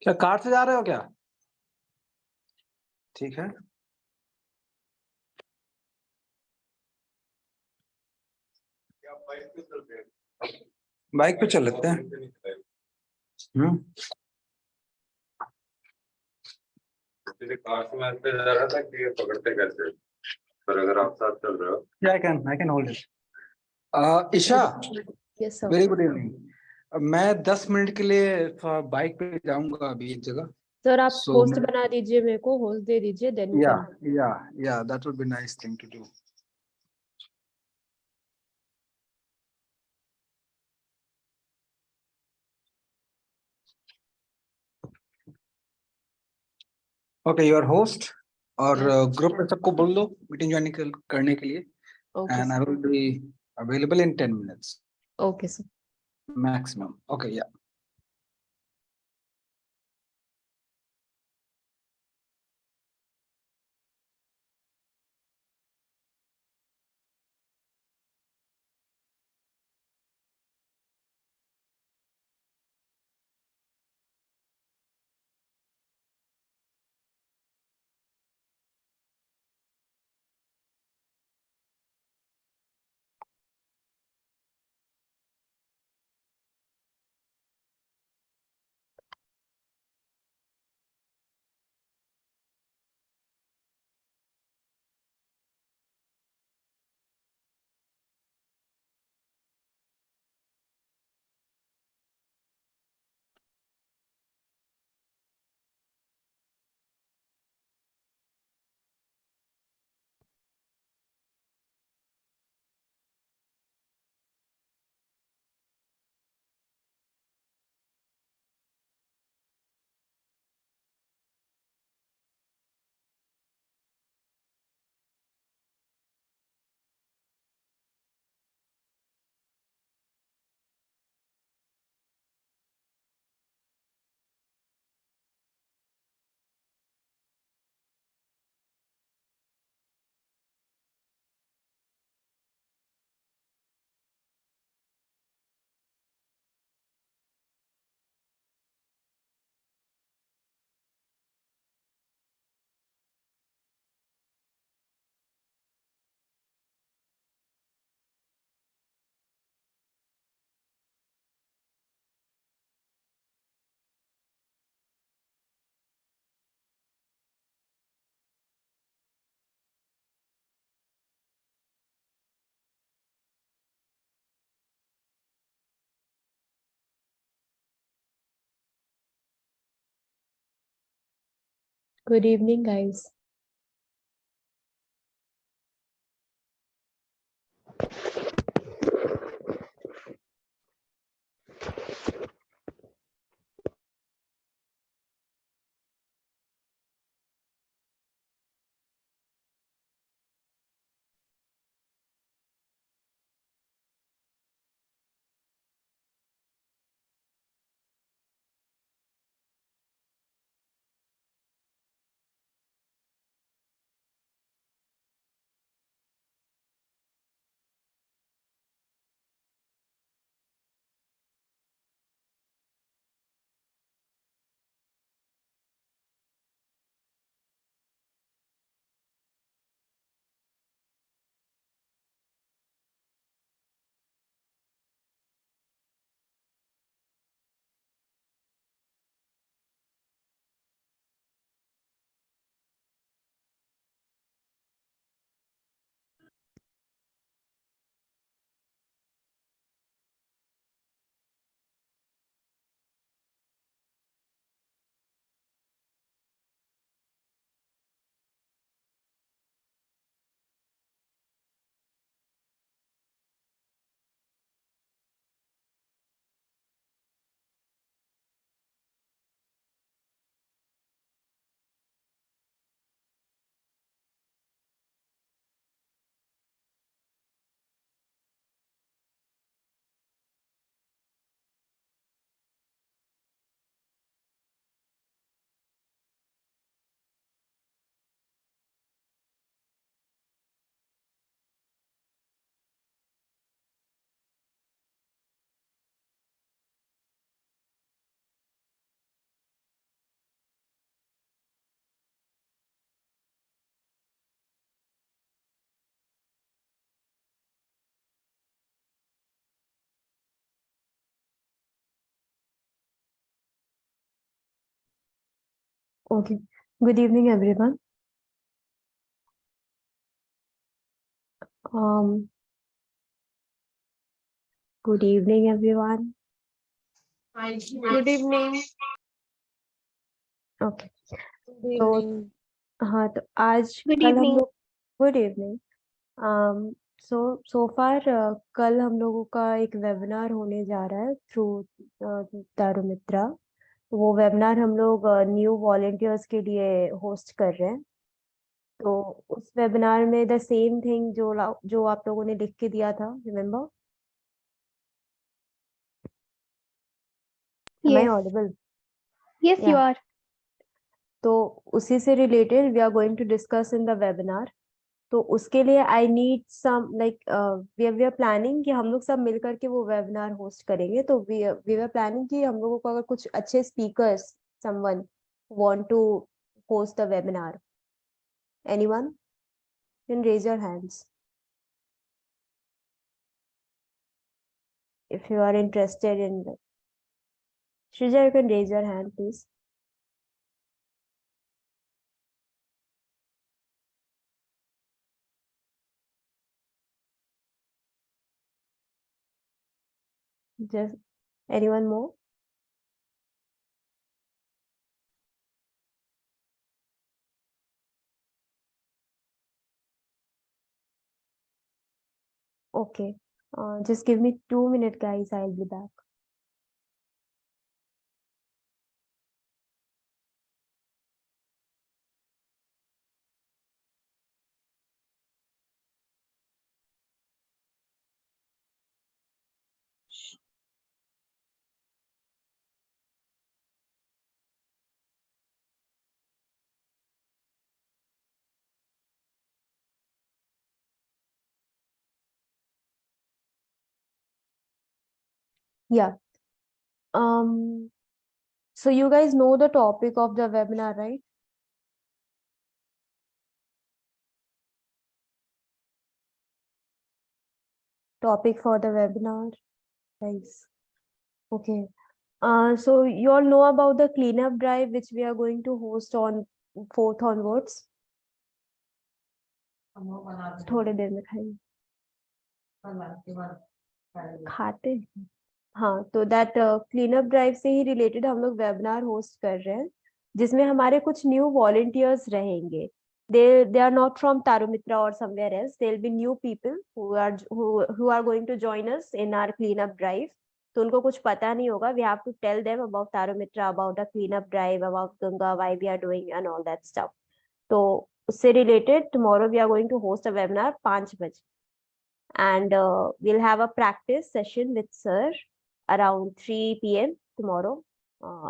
क्या कार से जा रहे हो क्या? ठीक है। बाइक पे चल लेते हैं। कार से मैं पे जा रहा था कि पकड़ते कैसे, पर अगर आप साथ चल रहे हो। Yeah, I can hold it. Isha, Yes, sir. Very good evening. मैं 10 मिनट के लिए बाइक पे जाऊंगा अभी एक जगह। सर आप So, होस्ट बना दीजिए, मेरे को होस्ट दे दीजिए, then Yeah, that would be nice thing to do. Okay, your host और ग्रुप में सबको बोल दो मीटिंग ज्वाइन करने के लिए। Okay, And I will be available in 10 minutes okay, sir. maximum. Okay, yeah. Good evening, guys. Okay. Good evening, everyone. Um, Good evening, everyone. Good evening. Okay. Good तो evening. हाँ, तो आज Good कल हम evening. लोग good evening. सो फार कल हम लोगों का एक वेबिनार होने जा रहा है थ्रू तारुमित्रा। वो वेबिनार हम लोग न्यू वॉलेंटियर्स के लिए होस्ट कर रहे हैं। तो उस वेबिनार में द सेम थिंग जो आप लोगों ने लिख के दिया था, remember? Am I Yes. audible? Yes, you Yeah. are. तो उसी से related we are going to discuss in the webinar. तो उसके लिए I need some like we are planning कि हम लोग सब मिल करके वो वेबिनार होस्ट करेंगे। तो वी आर प्लानिंग कि हम लोगों को अगर कुछ अच्छे speakers someone want to host the webinar, anyone can raise your hands if you are interested in Shrija, you can raise your hand please. Just anyone more? Okay, just give me 2 minutes guys, I'll be back. Yeah. So you guys know the topic of the webinar, right? Topic for the webinar, guys. Okay. So you all know about the cleanup drive which we are going to host on 4th onwards. थोड़े देर में खाएंगे खाते हैं। हाँ, तो that cleanup drive से ही related हम लोग वेबिनार होस्ट कर रहे हैं, जिसमें हमारे कुछ न्यू वॉलंटियर्स रहेंगे। they are not from Tarumitra or somewhere else. There will be new people who are going to join us in our cleanup drive. तो उनको कुछ पता नहीं होगा. We have to tell them about Tarumitra, about the cleanup drive, about Ganga, why we are doing and all that stuff. तो उससे related tomorrow we are going to host a webinar 5 बजे, and we'll have a practice session with sir around 3 p.m. tomorrow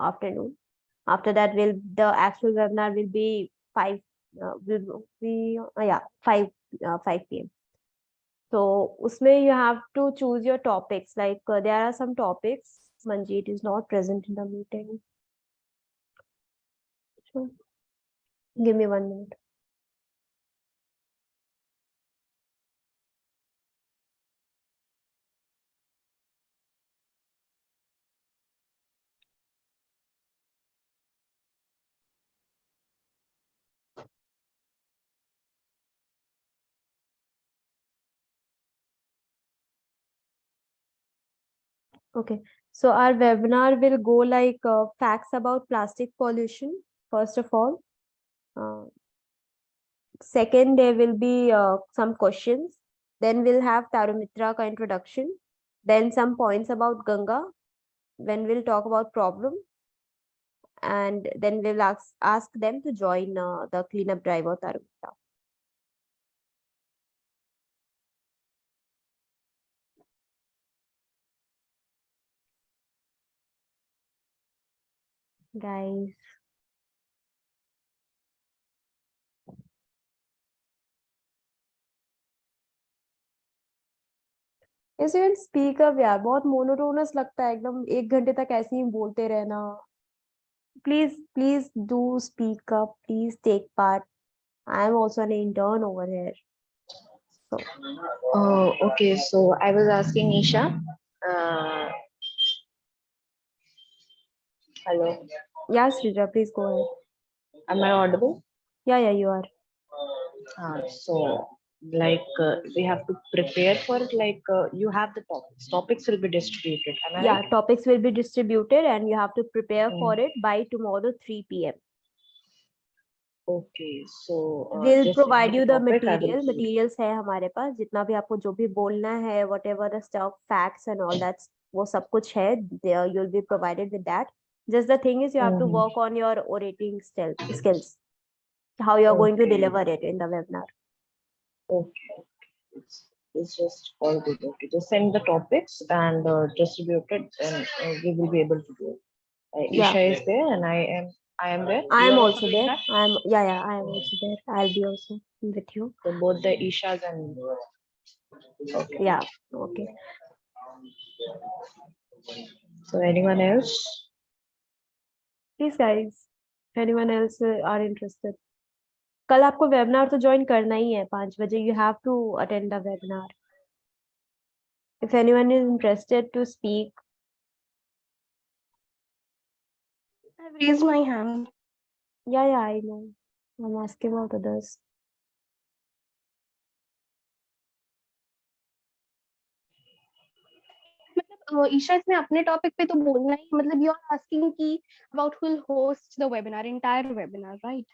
afternoon. After that, the actual webinar will be 5 will be 5 p.m. So usme you have to choose your topics. Like there are some topics. Manjeet is not present in the meeting. So, give me 1 minute. Okay, so our webinar will go like facts about plastic pollution, first of all. Second, there will be some questions. Then we'll have Tarumitra ka introduction. Then some points about Ganga. When we'll talk about problem. And then we'll ask them to join the cleanup drive of Tarumitra. Guys. Yes, you can speak up यार, बहुत monotonous लगता है एकदम 1 घंटे तक ऐसे ही बोलते रहना. Please do speak up. Please take part. I am also an intern over here. So Oh, okay. So I was asking Isha. Hello. yeah, Srija, please go ahead. Am I audible? Yeah, you are. So, we have to prepare for it. You have the topics. Topics will be distributed. Am I Yeah, right? topics will be distributed and you have to prepare for Mm. it by tomorrow 3 p.m. Okay. So, We'll just send me provide the you the topic. I will. materials है हमारे पास जितना भी आपको जो भी बोलना है whatever the stuff facts and all that वो सब कुछ है there you'll be provided with that. Just the thing is you have to Mhm. work on your orating skills, how you are going to Okay. deliver it in the webinar. Okay. It's just all good. Okay. Just send the topics and distribute it, and we will be able to do it. Yeah, Isha is there, and I am there. I You am are also doing there. that? I am also there. I'll be also with you. So both the Ishas and okay. Yeah, okay. So anyone else? Please guys, anyone else are interested? कल आपको webinar तो join करना ही है 5 बजे. You have to attend the webinar. If anyone is interested to speak, I've raised my hand. yeah, I know. I'm asking about others. मतलब ईशा इसमें अपने topic पे तो बोलना ही मतलब यू आर आस्किंग कि about who will host the webinar, entire webinar, right?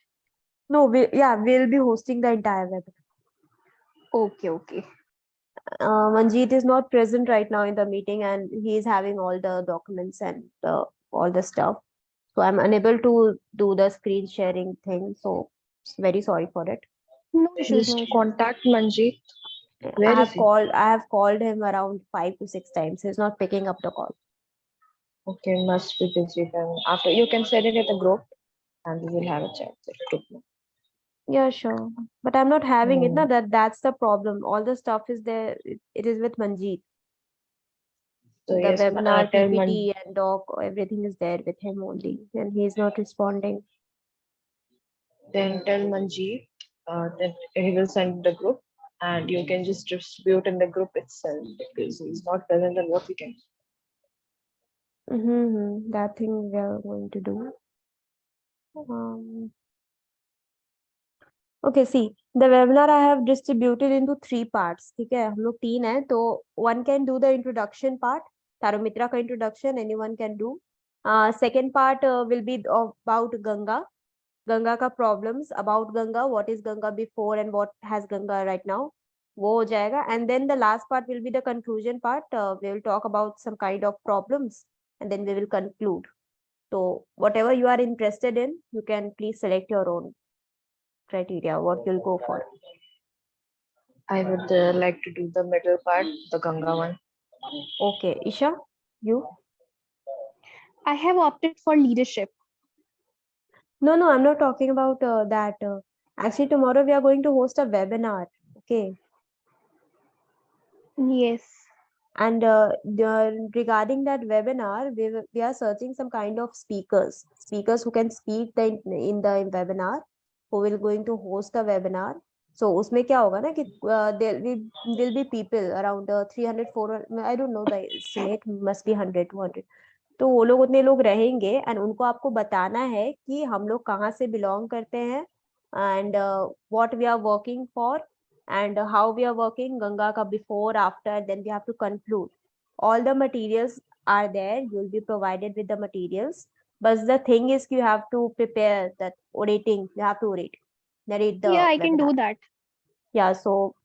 No, we'll be hosting the entire webinar. Okay. Manjeet is not present right now in the meeting and he is having all the documents and all the stuff. So I'm unable to do the screen sharing thing. So very sorry for it. No issues, Just no issues. contact Manjeet. Where is he? I have called him around 5 to 6 times. He's not picking up the call. Okay, must be busy then. After you can send it in the group, and we will have a chat. Group. Yeah, sure. But I'm not having it. Hmm. No, that's the problem. All the stuff is there. It is with Manjeet. So The yes, webinar, tell PPT and doc, everything is there with him only. And he's not responding. then tell Manjeet that he will send the group, and you can just distribute in the group itself because he's not present. Then what we can? That thing we are going to do. Okay, see, the webinar I have distributed into 3 parts. ठीक है, हम लोग 3 हैं, तो one can do the introduction part, Tarumitra का introduction, anyone can do. Second part will be about Ganga. Ganga का problems, about Ganga, what is Ganga before and what has Ganga right now. वो हो जाएगा. And then the last part will be the conclusion part. We will talk about some kind of problems and then we will conclude. So whatever you are interested in, you can please select your own criteria, what you'll go for. I would like to do the middle part, the Ganga one. Okay, Isha, you? I have opted for leadership. No, I'm not talking about that. Actually, tomorrow we are going to host a webinar. Okay. Yes. And regarding that webinar, we are searching some kind of speakers who can speak in the webinar, who will going to host the webinar. So उसमें क्या होगा ना कि there will be people around 300 400, I don't know the estimate, must be 100 200. तो वो लोग उतने लोग रहेंगे एंड उनको आपको बताना है कि हम लोग कहाँ से बिलोंग करते हैं and what we are working for and how we are working Ganga ka before, after, then we have to conclude. All the materials are there. You'll be provided with the materials, but the thing is you have to prepare that orating. You have to narrate the Yeah, I can webinar. do that. Yeah, so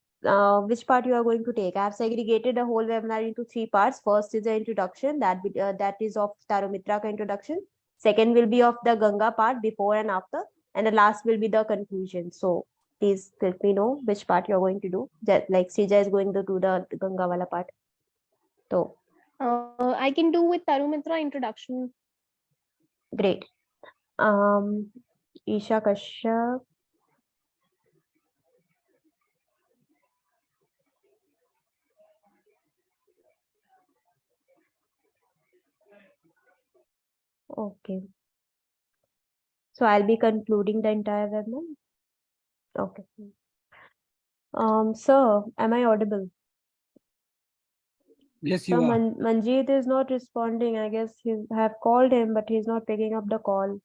which part you are going to take? I have segregated the whole webinar into 3 parts. First is the introduction, that is of Tarumitra ka introduction. Second will be of the Ganga part, before and after, and the last will be the conclusion. So please let me know which part you're going to do. That like Srija is going to do the Ganga wala part. So I can do with Tarumitra introduction. great. Isha Kashyap. Okay. So I'll be concluding the entire webinar. Okay. Sir, am I audible? Yes, So you are. Manjeet is not responding. I guess I have called him, but he's not picking up the call.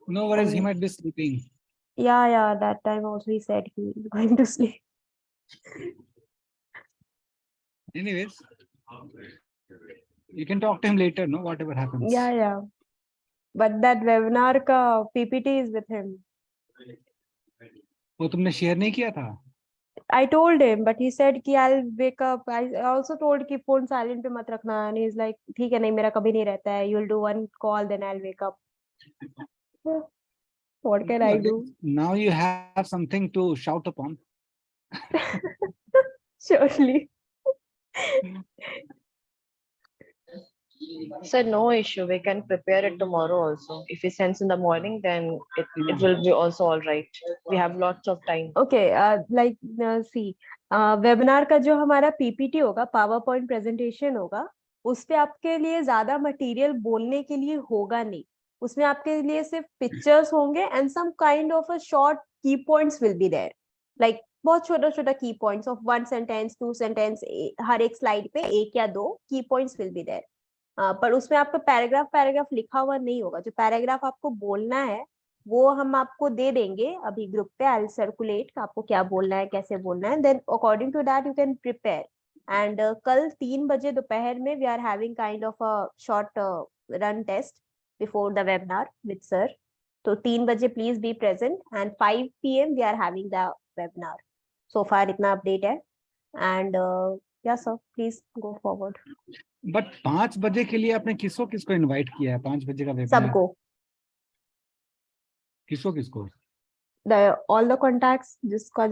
No worries, he And- might be sleeping. Yeah, that time also he said he is going to sleep. Anyways, you can talk to him later, no, whatever happens. Yeah. But that webinar ka PPT is with him. वो तुमने share नहीं किया था? I told him, but he said कि I'll wake up. I also told कि phone silent पे मत रखना. And he's like, ठीक है नहीं मेरा कभी नहीं रहता है. You'll do one call, then I'll wake up. What can I do? Now you have something to shout upon. So Surely. no issue. We can prepare it tomorrow also. If he sends in the morning, then it will be also all right. We have lots of time. Okay, see, webinar का जो हमारा PPT होगा, PowerPoint presentation होगा, उस पे आपके लिए ज्यादा मटेरियल बोलने के लिए होगा नहीं. उसमें आपके लिए सिर्फ पिक्चर्स होंगे and some kind of a short key points will be there. Like बहुत छोटा छोटा key points of 1 sentence, 2 sentence, हर एक स्लाइड पे 1 या 2 key points will be there. पर उसमें आपका पैराग्राफ लिखा हुआ नहीं होगा. जो पैराग्राफ आपको बोलना है वो हम आपको दे देंगे अभी ग्रुप पे. आई सर्कुलेट आपको क्या बोलना है, कैसे बोलना है, then according to that you can prepare. And कल 3 बजे दोपहर में we are having kind of a short run test before the webinar with sir. तो 3 बजे please be present and 5 PM we are having the webinar. So far इतना update है. And yeah sir please go forward. But 5 बजे के लिए आपने किसको invite किया है? 5 बजे का वेबिनार सबको, किसको all the contacts जिसका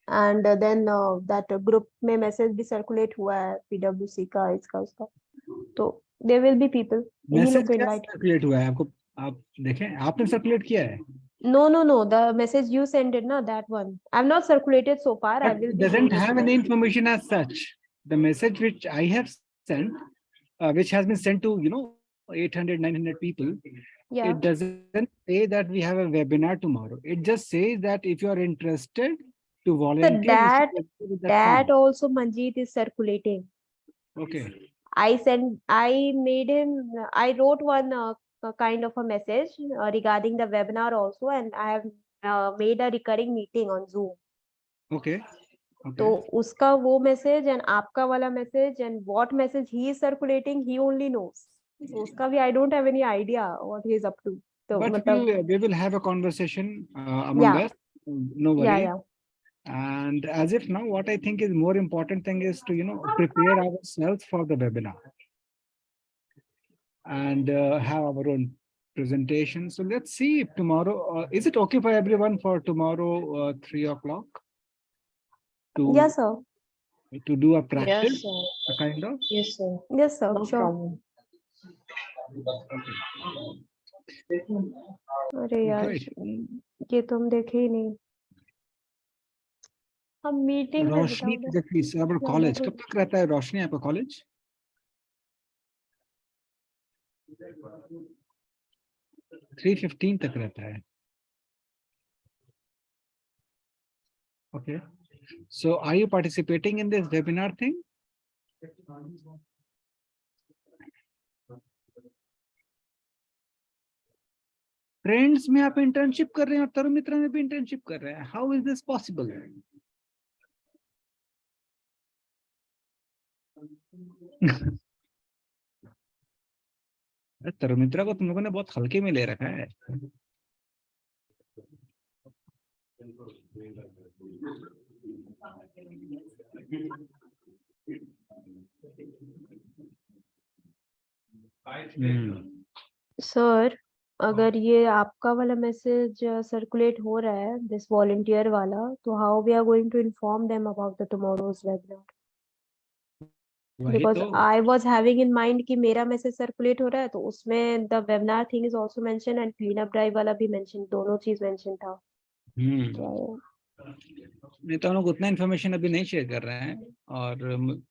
and then that group में मैसेज भी सर्कुलेट हुआ है PWC का, इसका उसका. तो there will be people. इन्हीं लोग मैसेज को क्या invite. सर्कुलेट हुआ है? आपको आप देखें, आपने सर्कुलेट किया है? No, the message you sent it, na, that one I've not circulated so far. I But will it be doesn't doing it have today. any information as such. The message which I have sent, which has been sent to 800-900 people, Yeah, it doesn't say that we have a webinar tomorrow. It just says that if you are interested to so volunteer, you should register with that form. also Manjeet is circulating. Okay. I made him, I wrote one kind of a message regarding the webinar also, and I have made a recurring meeting on Zoom. Okay. तो Okay. उसका वो message and आपका वाला message and what message he is circulating he only knows. तो उसका भी I don't have any idea what he is up to. तो But मतलब we will have a conversation among Yeah. us. No worry. या And as if now, what I think is more important thing is to prepare ourselves for the webinar and have our own presentation. So let's see if tomorrow is it okay for everyone for tomorrow 3 o'clock yes sir, to do a practice, Yes, sir. a kind of. Yes, sir. Yes sir, No sure. problem. अरे यार Right. ये तो हम देखे ही नहीं. हम meeting में रोशनी बताओ. कॉलेज कब तक रहता है? रोशनी आपका कॉलेज 3:15 तक रहता है. Okay. So are you participating in this webinar thing? Trends में आप इंटर्नशिप कर रहे हैं और तरुमित्रा में भी इंटर्नशिप कर रहे हैं. How is this possible? Tarumitra को तुम लोगों ने बहुत हल्के में ले रखा है. सर अगर ये आपका वाला मैसेज सर्कुलेट हो रहा है, दिस वॉलंटियर वाला, तो how we are going to inform them about the tomorrow's webinar? Because I was having in mind कि मेरा मैसेज सर्कुलेट हो रहा है तो उसमें the webinar thing is also mention and clean up drive वाला भी मेंशन, दोनों चीज मेंशन था. नहीं तो हम लोग उतना इन्फॉर्मेशन अभी नहीं शेयर कर रहे हैं. और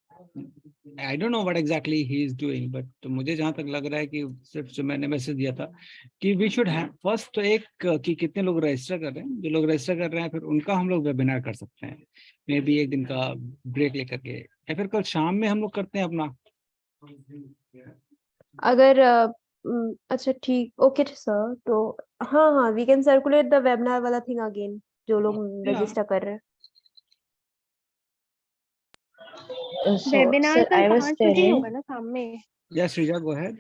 I don't know what exactly he is doing, but तो मुझे जहां तक लग रहा है कि सिर्फ जो मैंने मैसेज दिया था कि वी शुड हैव फर्स्ट तो एक कि कितने लोग रजिस्टर कर रहे हैं. जो लोग रजिस्टर कर रहे हैं फिर उनका हम लोग वेबिनार कर सकते हैं, मे बी एक दिन का ब्रेक लेकर के, या फिर कल शाम में हम लोग करते हैं अपना. अगर अच्छा ठीक, ओके सर। तो हाँ हाँ, we can circulate the webinar वाला थिंग अगेन, जो लोग रजिस्टर कर रहे हैं। So, वेबिनार sir, कल I was 5 बजे ही telling, होगा ना शाम में? Yes, Shrija, go ahead.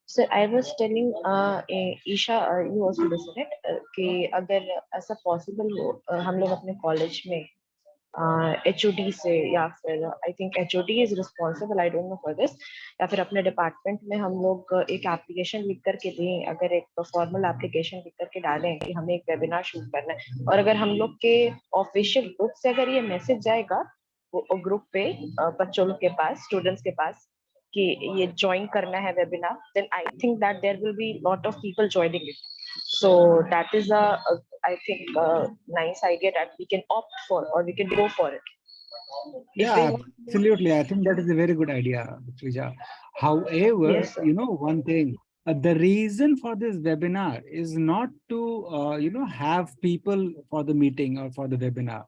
sir, I was telling, Isha, you also listen it, कि अगर ऐसा possible हो, हम लोग अपने कॉलेज में HOD से, या फिर I think HOD is responsible, I don't know for this, या फिर अपने डिपार्टमेंट में हम लोग एक एप्लीकेशन लिख करके दें, अगर एक फॉर्मल एप्लीकेशन लिख करके डालें कि हमें एक वेबिनार शूट करना है, और अगर हम लोग के ऑफिशियल ग्रुप से अगर ये मैसेज जाएगा वो ग्रुप पे बच्चों लोग के पास, स्टूडेंट्स के पास, कि ये ज्वाइन करना है webinar, then I think that there will be lot of people joining it. So that is I think nice idea that we can opt for, or we can go for it. If Yeah, they want, absolutely. I think that is a very good idea, Shrija. However, yes, sir. you know, one thing, the reason for this webinar is not to, have people for the meeting or for the webinar.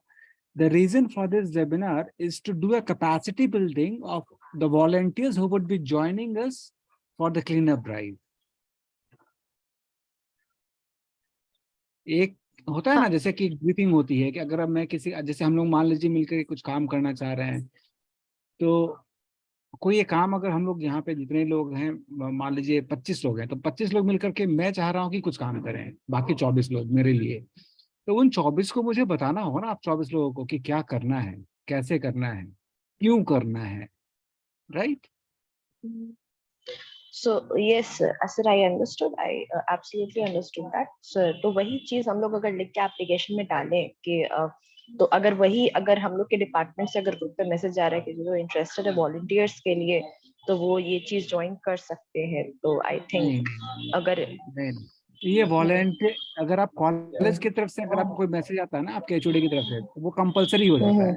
The reason for this webinar is to do a capacity building of the volunteers who would be joining us for the cleanup drive. एक होता है ना, जैसे कि grouping होती है कि अगर अब मैं किसी, जैसे हम लोग मान लीजिए मिलकर कुछ काम करना चाह रहे हैं, तो कोई ये काम अगर हम लोग यहाँ पे जितने लोग हैं, मान लीजिए 25 लोग हैं, तो 25 लोग मिलकर के मैं चाह रहा हूँ कि कुछ काम करें, बाकी 24 लोग मेरे लिए, तो उन 24 को मुझे बताना होगा ना, आप 24 लोगों को, कि क्या करना है, कैसे करना है, क्यों करना है, right? So yes, sir. Sir, I understood. I absolutely understood that, sir. तो वही चीज हम लोग अगर लिख के एप्लीकेशन में डालें कि तो अगर हम लोग के डिपार्टमेंट से अगर ग्रुप पे मैसेज आ रहा है कि जो इंटरेस्टेड है वॉलंटियर्स के लिए, तो वो ये चीज ज्वाइन कर सकते हैं, तो आई थिंक अगर नहीं, ये वॉलेंटियर, अगर आप कॉलेज की तरफ से अगर आपको कोई मैसेज आता है ना आपके एचओडी की तरफ से, तो वो कंपलसरी हो जाता है,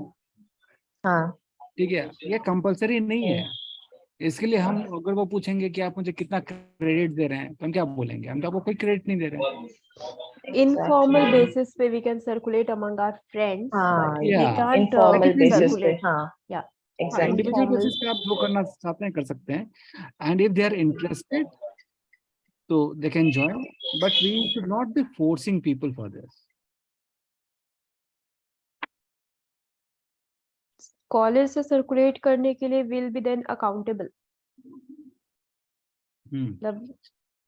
हाँ, ठीक है? ये कंपलसरी नहीं है। इसके लिए हम, अगर वो पूछेंगे कि आप मुझे कितना क्रेडिट दे रहे हैं, तो हम क्या बोलेंगे? हम तो आपको कोई क्रेडिट नहीं दे रहे हैं। इनफॉर्मल बेसिस पे we can circulate among our friends, but we Yeah. Can't informal basis पे, सर्कुलेट। हाँ, या हाँ, इंडिविजुअल informal. बेसिस पे आप जो करना चाहते हैं कर सकते हैं, and if they are interested तो they can join, but we should not be forcing people for this. College से सर्कुलेट करने के लिए विल बी देन अकाउंटेबल, मतलब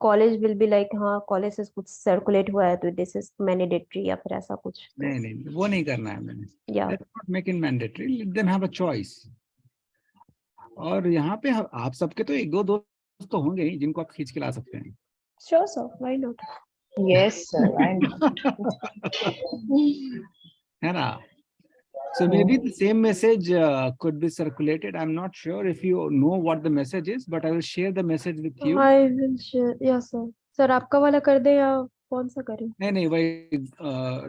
कॉलेज विल बी लाइक, हाँ कॉलेज से कुछ सर्कुलेट हुआ है तो दिस इज मैंडेटरी, या फिर ऐसा कुछ? नहीं नहीं, वो नहीं करना है मैंने। या let's not make it mandatory, let them have a choice. और यहाँ पे आप सबके तो एक दो दोस्त तो होंगे ही जिनको आप खींच के ला सकते हैं। Sure sir, why not? Yes sir, I है ना? So maybe the same message could be circulated. I'm not sure if you know what the message is, but I will share the message with you. I will share, yes sir. Sir आपका वाला कर दे या कौन सा करें? नहीं, वही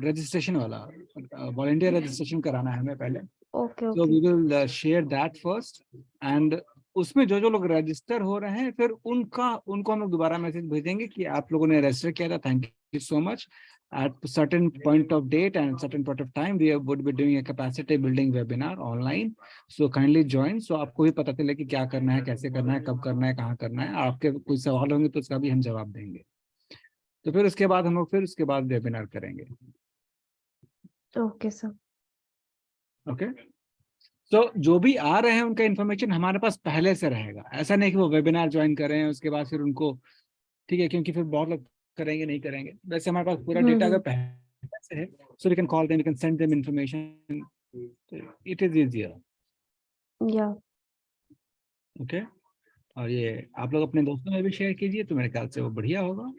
registration वाला, वॉलंटियर रजिस्ट्रेशन कराना है हमें पहले। Okay So okay we will share that first, and उसमें जो लोग रजिस्टर हो रहे हैं, फिर उनको हम लोग दोबारा मैसेज भेजेंगे कि आप लोगों ने रजिस्टर किया था, thank you so much. At certain point of date and certain point of time, we would be doing a capacity building webinar online. So kindly join. So आपको भी पता चले कि क्या करना है, कैसे करना है, कब करना है, कहाँ करना है। आपके कोई सवाल होंगे तो उसका भी हम जवाब देंगे। तो फिर उसके बाद हम लोग उसके बाद वेबिनार करेंगे। Okay sir. ओके, तो जो भी आ रहे हैं उनका इन्फॉर्मेशन हमारे पास पहले से रहेगा। ऐसा नहीं कि वो वेबिनार ज्वाइन कर रहे हैं उसके बाद फिर उनको, ठीक है, क्योंकि फिर बहुत लोग करेंगे नहीं करेंगे। वैसे हमारे पास पूरा डेटा अगर पहले से है, so we can call them, we can send them information, it is easier. या ओके, और ये आप लोग अपने दोस्तों में भी शेयर कीजिए, तो मेरे ख्याल से वो बढ़िया होगा।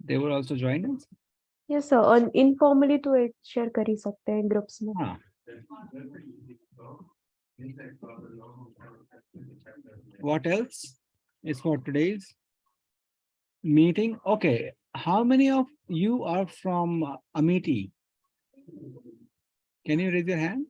They will also join us. Yes sir, और इनफॉर्मली तो शेयर कर ही सकते हैं ग्रुप्स में। हाँ, what else is for today's meeting? Okay, how many of you are from Amity? Can you raise your hand?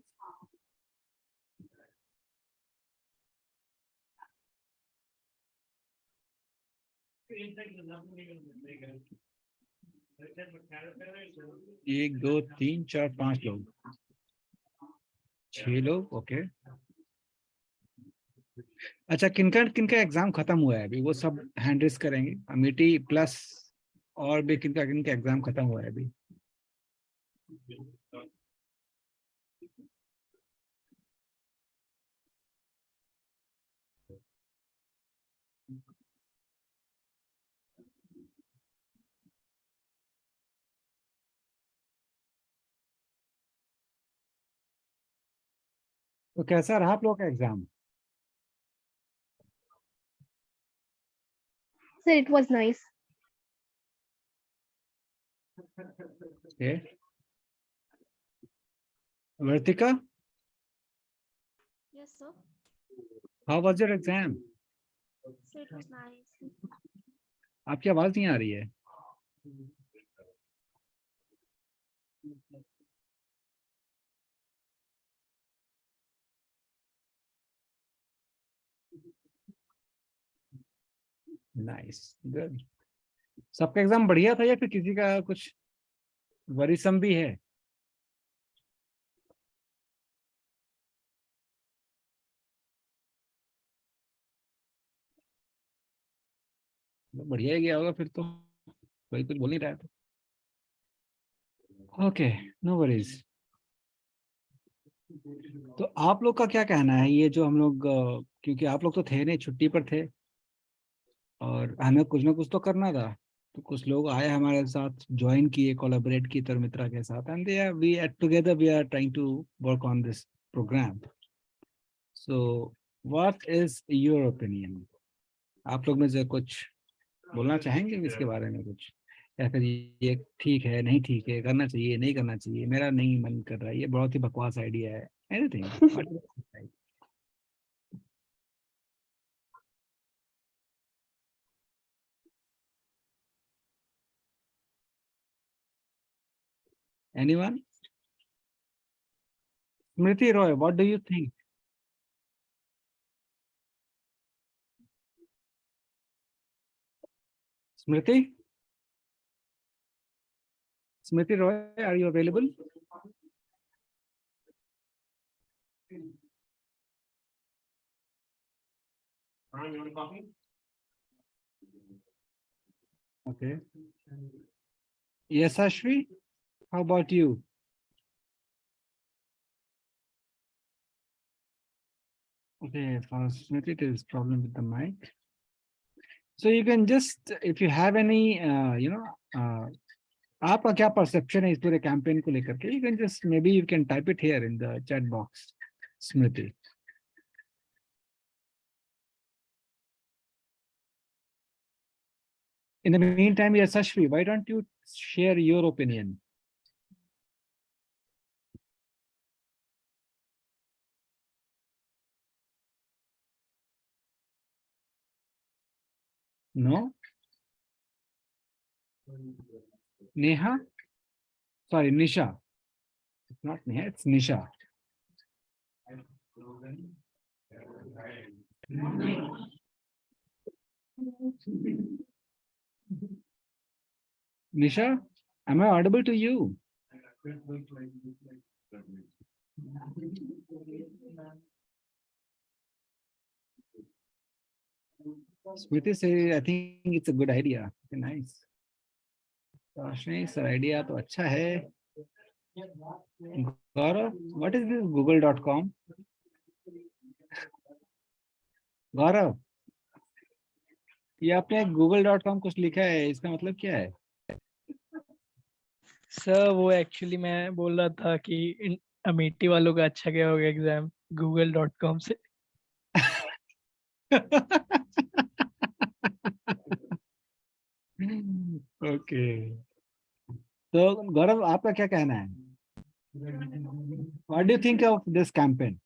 एक, दो, तीन, चार, 5 लोग, 6 लोग। ओके, अच्छा, किनका किनका एग्जाम खत्म हुआ है अभी, वो सब हैंड रेस करेंगे, अमेठी प्लस और भी किनका किनका एग्जाम खत्म हुआ है अभी? तो कैसा रहा आप लोग का exam? Sir, it was nice. Okay. Vartika, Yes, sir. how was your exam? So it was nice. आपकी आवाज नहीं आ रही है। Nice, good. सबका एग्जाम बढ़िया था या फिर किसी का कुछ वरीसम भी है? बढ़िया ही गया होगा फिर तो, कोई कुछ बोल नहीं रहा था। Okay, no worries. तो आप लोग का क्या कहना है, ये जो हम लोग क्योंकि आप लोग तो थे नहीं, छुट्टी पर थे और हमें कुछ ना कुछ तो करना था, तो कुछ लोग आए हमारे साथ, ज्वाइन किए, कोलैबोरेट किए तरमित्रा के साथ, and they are we at together we are trying to work on this program. So what is your opinion? आप लोग में से कुछ बोलना चाहेंगे इसके बारे में कुछ, या फिर ये ठीक है नहीं ठीक है, करना चाहिए नहीं करना चाहिए, मेरा नहीं मन कर रहा है, ये बहुत ही बकवास आइडिया है, anything? Anyone? Smriti Roy, what do you think? Smriti, Smriti Roy, are you available? Okay. Yes, Ashwi, how about you? Okay, for Smriti, there is problem with the mic. So you can just, if you have any, आपका क्या perception है इस पूरे campaign को लेकर के, you can just, maybe you can type it here in the chat box, Smriti. In the meantime, yes, Ashwi, why don't you share your opinion? No? Neha? Sorry, Nisha. It's not Neha, it's Nisha. Nisha, am I audible to you? Smriti say, I think it's a good idea. Okay, nice. Roshni sir, idea तो अच्छा है। गौरव, what is this google.com? गौरव, ये आपने google.com कुछ लिखा है, इसका मतलब क्या है? सर वो एक्चुअली मैं बोल रहा था कि अमेठी वालों का अच्छा गया होगा एग्जाम google.com से। ओके, तो गौरव आपका क्या कहना है? What do you think of this campaign?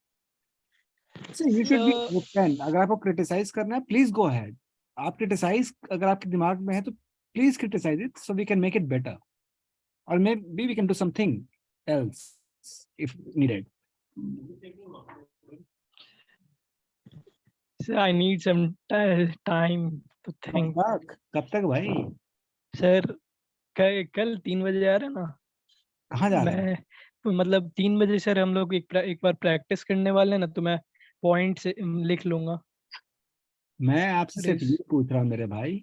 You should be open, अगर आपको क्रिटिसाइज करना है प्लीज गो अहेड, आप क्रिटिसाइज अगर आपके दिमाग में है तो please criticize it so we can make it better, or maybe we can do something else if needed. Sir I need some time to think. कब तक भाई? सर कल 3 बजे आ रहे हैं ना? कहाँ जा रहे हैं? मैं मतलब 3 बजे सर हम लोग एक बार प्रैक्टिस करने वाले हैं ना, तो मैं पॉइंट्स लिख लूंगा। मैं आपसे सिर्फ Yes. ये पूछ रहा हूँ मेरे भाई,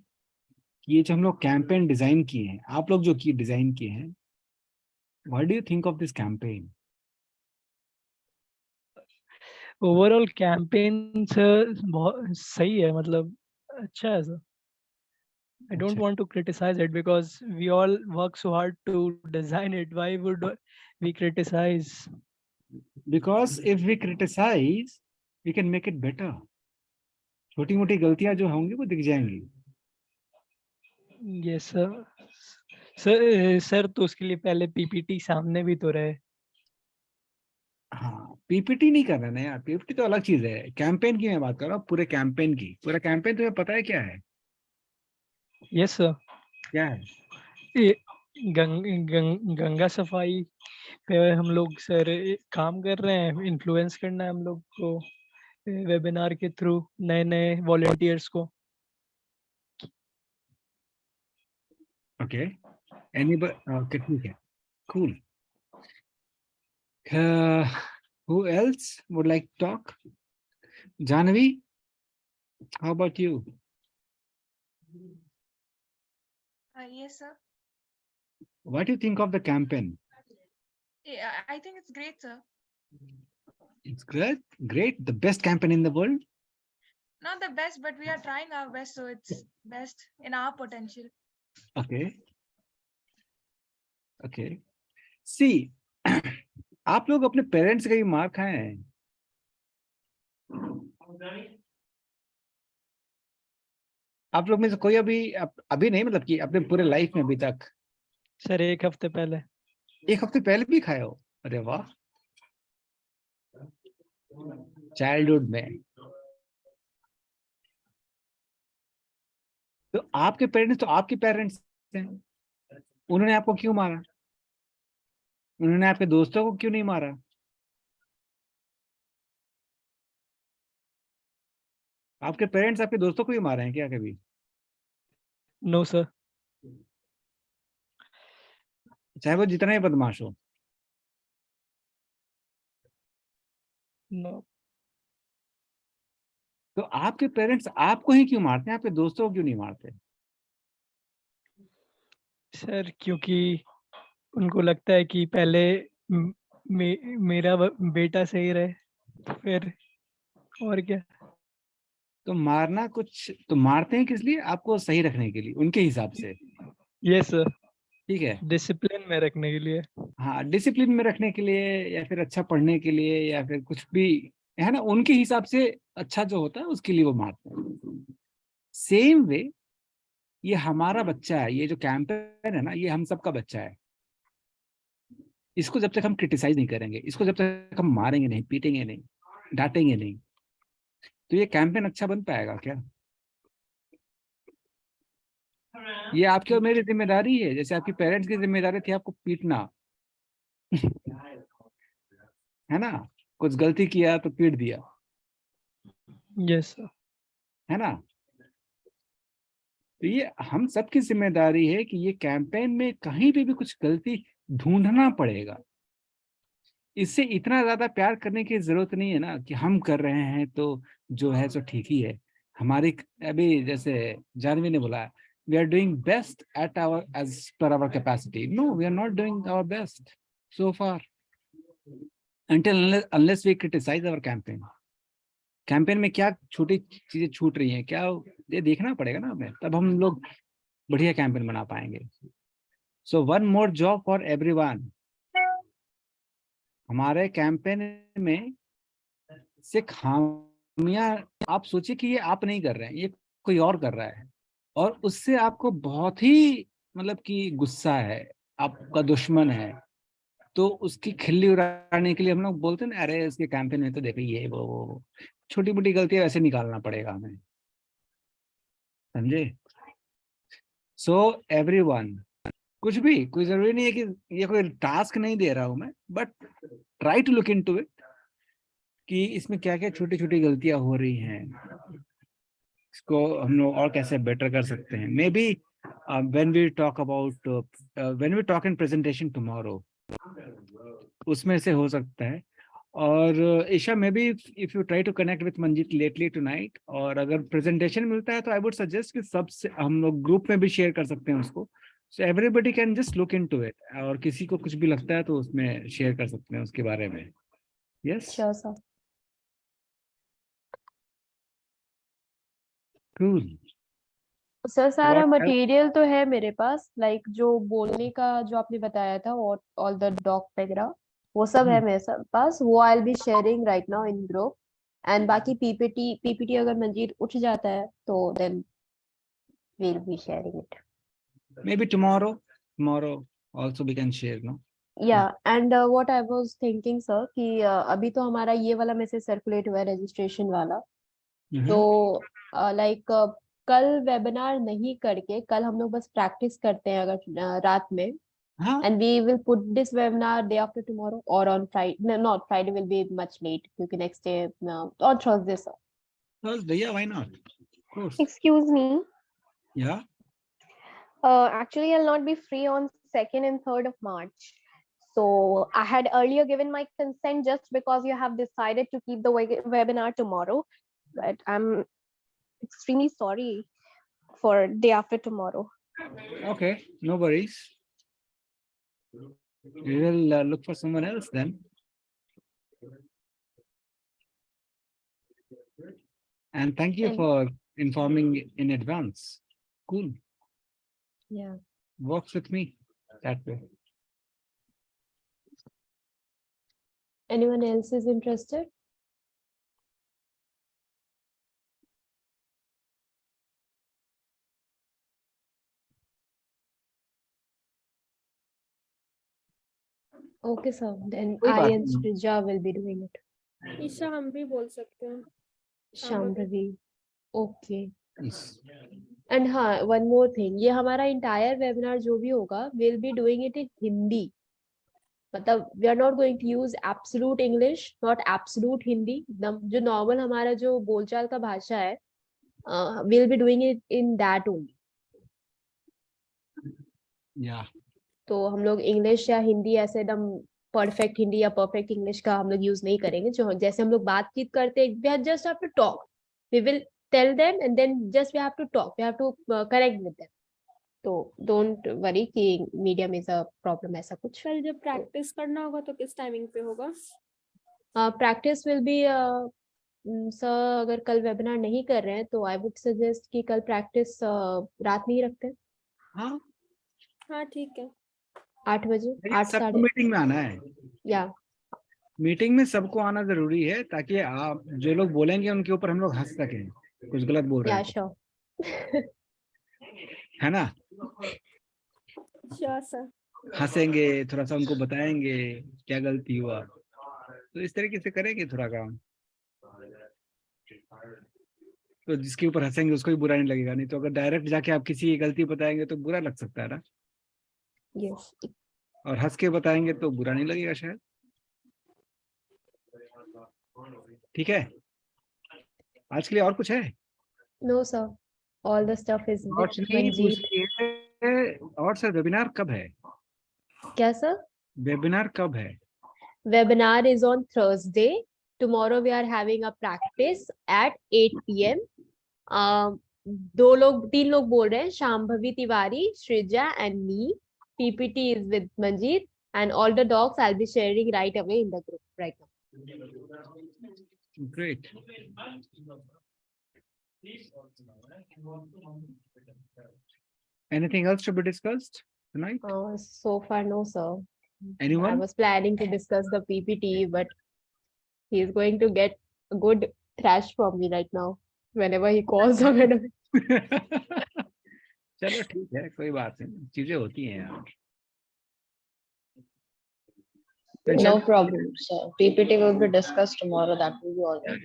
कि ये जो हम लोग कैंपेन डिजाइन किए हैं, आप लोग जो की डिजाइन किए हैं, what do you think of this campaign? Overall campaign sir बहुत सही है, मतलब अच्छा है सर। I don't अच्छा, want to criticize it because we all work so hard to design it. Why would we criticize? Because if we criticize we can make it better. छोटी मोटी गलतियां जो होंगी वो दिख जाएंगी। Yes sir. सर तो उसके लिए पहले पीपीटी सामने भी तो रहे। हाँ, पीपीटी नहीं कर रहे ना यार, पीपीटी तो अलग चीज है। कैंपेन की मैं बात कर रहा हूँ, पूरे कैंपेन की। पूरा कैंपेन तुम्हें पता है क्या है? Yes sir. क्या है? ये गंगा सफाई पे हम लोग सर काम कर रहे हैं, इन्फ्लुएंस करना है हम लोग को वेबिनार के थ्रू नए नए वॉलेंटियर्स को। ओके, एनी ओके, ठीक है, cool. Who else would like talk? Janvi, how about you? Yes, sir. What do you think of the campaign? Yeah, I think it's great, sir. It's great, great, the best campaign in the world. Not the best, but we are trying our best, so it's best in our potential. Okay, okay. See, आप लोग अपने parents का ही मार खाए हैं। आप लोग में से कोई अभी नहीं, मतलब कि अपने पूरे लाइफ में अभी तक सर 1 हफ्ते पहले। 1 हफ्ते पहले भी खाए हो? अरे वाह, चाइल्डहुड में। तो आपके पेरेंट्स तो आपके पेरेंट्स हैं, उन्होंने आपको क्यों मारा? उन्होंने आपके दोस्तों को क्यों नहीं मारा? आपके पेरेंट्स आपके दोस्तों को ही मारे हैं क्या कभी? No sir. चाहे वो जितना ही बदमाश हो। नो तो आपके पेरेंट्स आपको ही क्यों मारते हैं, आपके दोस्तों को क्यों नहीं मारते? सर, क्योंकि उनको लगता है कि पहले मेरा बेटा सही रहे, तो फिर और क्या। तो मारना कुछ तो मारते हैं किस लिए? आपको सही रखने के लिए, उनके हिसाब से। यस सर, ठीक है, डिसिप्लिन में रखने के लिए। हाँ, डिसिप्लिन में रखने के लिए, या फिर अच्छा पढ़ने के लिए, या फिर कुछ भी, है ना, उनके हिसाब से अच्छा जो होता है उसके लिए वो मारते हैं। सेम वे, ये हमारा बच्चा है, ये जो कैंपेन है ना, ये हम सबका बच्चा है। इसको जब तक हम क्रिटिसाइज नहीं करेंगे, इसको जब तक हम मारेंगे नहीं, पीटेंगे नहीं, डांटेंगे नहीं, तो ये कैंपेन अच्छा बन पाएगा क्या? ये आपकी और मेरी जिम्मेदारी है, जैसे आपकी पेरेंट्स की जिम्मेदारी थी आपको पीटना, है ना? कुछ गलती किया तो पीट दिया, यस सर। है ना? तो ये हम सबकी जिम्मेदारी है कि ये कैंपेन में कहीं पे भी कुछ गलती ढूंढना पड़ेगा। इससे इतना ज्यादा प्यार करने की जरूरत नहीं है ना, कि हम कर रहे हैं तो जो है सो ठीक ही है। हमारी, अभी जैसे जानवी ने बोला, we are doing best at our age पर our capacity. No, we are not doing our best so far until unless we criticize our campaign। Campaign में क्या छोटी चीजें छूट रही हैं, क्या ये देखना पड़ेगा ना हमें, तब हम लोग बढ़िया कैंपेन बना पाएंगे। So one more job for everyone. हमारे कैंपेन में से खामियां, आप सोचिए कि ये आप नहीं कर रहे हैं, ये कोई और कर रहा है, और उससे आपको बहुत ही, मतलब कि गुस्सा है, आपका दुश्मन है, तो उसकी खिल्ली उड़ाने के लिए हम लोग बोलते हैं ना, अरे इसके कैंपेन में तो देखो ये वो छोटी मोटी गलतियां वैसे निकालना पड़ेगा हमें, समझे? सो एवरीवन, कुछ भी, कोई जरूरी नहीं है कि ये कोई टास्क नहीं दे रहा हूं मैं, but try to look into it कि इसमें क्या क्या छोटी छोटी गलतियां हो रही हैं, इसको हम लोग और कैसे बेटर कर सकते हैं। Maybe when we talk about, when we talk in presentation tomorrow, उसमें से हो सकता है। और Isha maybe if you try to connect with Manjeet lately tonight, और अगर प्रेजेंटेशन मिलता है तो आई वुड सजेस्ट कि सबसे हम लोग ग्रुप में भी शेयर कर सकते हैं उसको, so everybody can just look into it, और किसी को कुछ भी लगता है तो उसमें शेयर कर सकते हैं उसके बारे में. Yes, sure sir. Cool. Sir सारा What else? मटेरियल तो है मेरे पास, लाइक जो बोलने का जो आपने बताया था, और ऑल द डॉक वगैरह वो सब है मेरे पास. वो I will be sharing right now in group. And बाकी पीपीटी अगर मंजीत उठ जाता है तो then we'll be sharing it. Maybe tomorrow also we can share, no? Yeah, and what I was thinking sir कि अभी तो हमारा ये वाला मैसेज सर्कुलेट हुआ है रजिस्ट्रेशन वाला, तो लाइक कल वेबिनार नहीं करके कल हम लोग बस प्रैक्टिस करते हैं अगर रात में, हाँ, and we will put this webinar day after tomorrow or on Friday. No, not Friday, will be much late क्योंकि next day on Thursday sir. Thursday, yeah, why not? Of course. Excuse me. Yeah. Actually, I'll not be free on 2nd and 3rd of March. So I had earlier given my consent just because you have decided to keep the webinar tomorrow. But I'm extremely sorry for day after tomorrow. Okay, no worries. We will look for someone else then. And thank you for informing in advance. Cool. Yeah. Works with me that way. Anyone else is interested? Okay sir, then कोई I बात and नहीं. Srija will be doing it. Isha हम भी बोल सकते हैं. Shambhavi. Okay. Yes. And हाँ, one more thing, ये हमारा entire webinar जो भी होगा, we'll be doing it in Hindi. मतलब we are not going to use absolute English, not absolute Hindi. जो normal हमारा जो बोलचाल का भाषा है, we'll be doing it in that only. Yeah. तो हम लोग इंग्लिश या हिंदी ऐसे एकदम परफेक्ट हिंदी या परफेक्ट इंग्लिश का हम लोग यूज नहीं करेंगे. जो जैसे हम लोग बातचीत करते हैं, we just have to talk. We will tell them and then just we have to talk. We have to connect with them. तो डोंट वरी कि मीडियम इज अ प्रॉब्लम ऐसा कुछ. फिर जब प्रैक्टिस करना होगा तो किस टाइमिंग पे होगा? प्रैक्टिस विल बी सर, अगर कल वेबिनार नहीं कर रहे हैं तो आई वुड सजेस्ट कि कल प्रैक्टिस रात में ही रखते हैं. हाँ, हाँ ठीक है. 8 बजे, 8 सबको साढ़े. मीटिंग में आना है. या मीटिंग में सबको आना जरूरी है ताकि आप जो लोग बोलेंगे उनके ऊपर हम लोग हंस सकें, कुछ गलत बोल रहे या हैं श्योर. है ना. Sure sir. हंसेंगे, थोड़ा सा उनको बताएंगे क्या गलती हुआ, तो इस तरीके से करेंगे थोड़ा काम. तो जिसके ऊपर हंसेंगे उसको भी बुरा नहीं लगेगा, नहीं तो अगर डायरेक्ट जाके आप किसी की गलती बताएंगे तो बुरा लग सकता है ना. यस. और हंस के बताएंगे तो बुरा नहीं लगेगा शायद. ठीक है, आज के लिए और कुछ है? No sir, all the stuff is और विद नहीं पूछ मंजीत. रही है. और सर वेबिनार कब है? क्या सर? वेबिनार कब है? Webinar is on Thursday. Tomorrow we are having a practice at 8 p.m. तीन लोग बोल रहे हैं, Shambhavi Tiwari, Sreeja and me. PPT is with Manjeet and all the docs I'll be sharing right away in the group right now. Great. Anything else to be discussed tonight? So far no sir. I Anyone? was planning to discuss the PPT, but he is going to get a good thrash from me right now whenever he calls or whenever. चलो ठीक है, कोई बात नहीं, चीजें होती हैं यार. No problem, sir. PPT will be discussed tomorrow. That will be all right.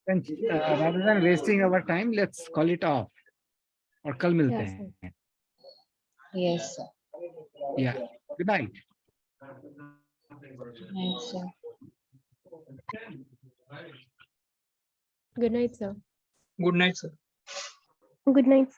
Then, rather than wasting our time, let's call it off. और कल मिलते Yes, sir. हैं. Yes, sir. Yeah. Good night. Thanks, sir. Good night, sir. Good night, sir. Good night.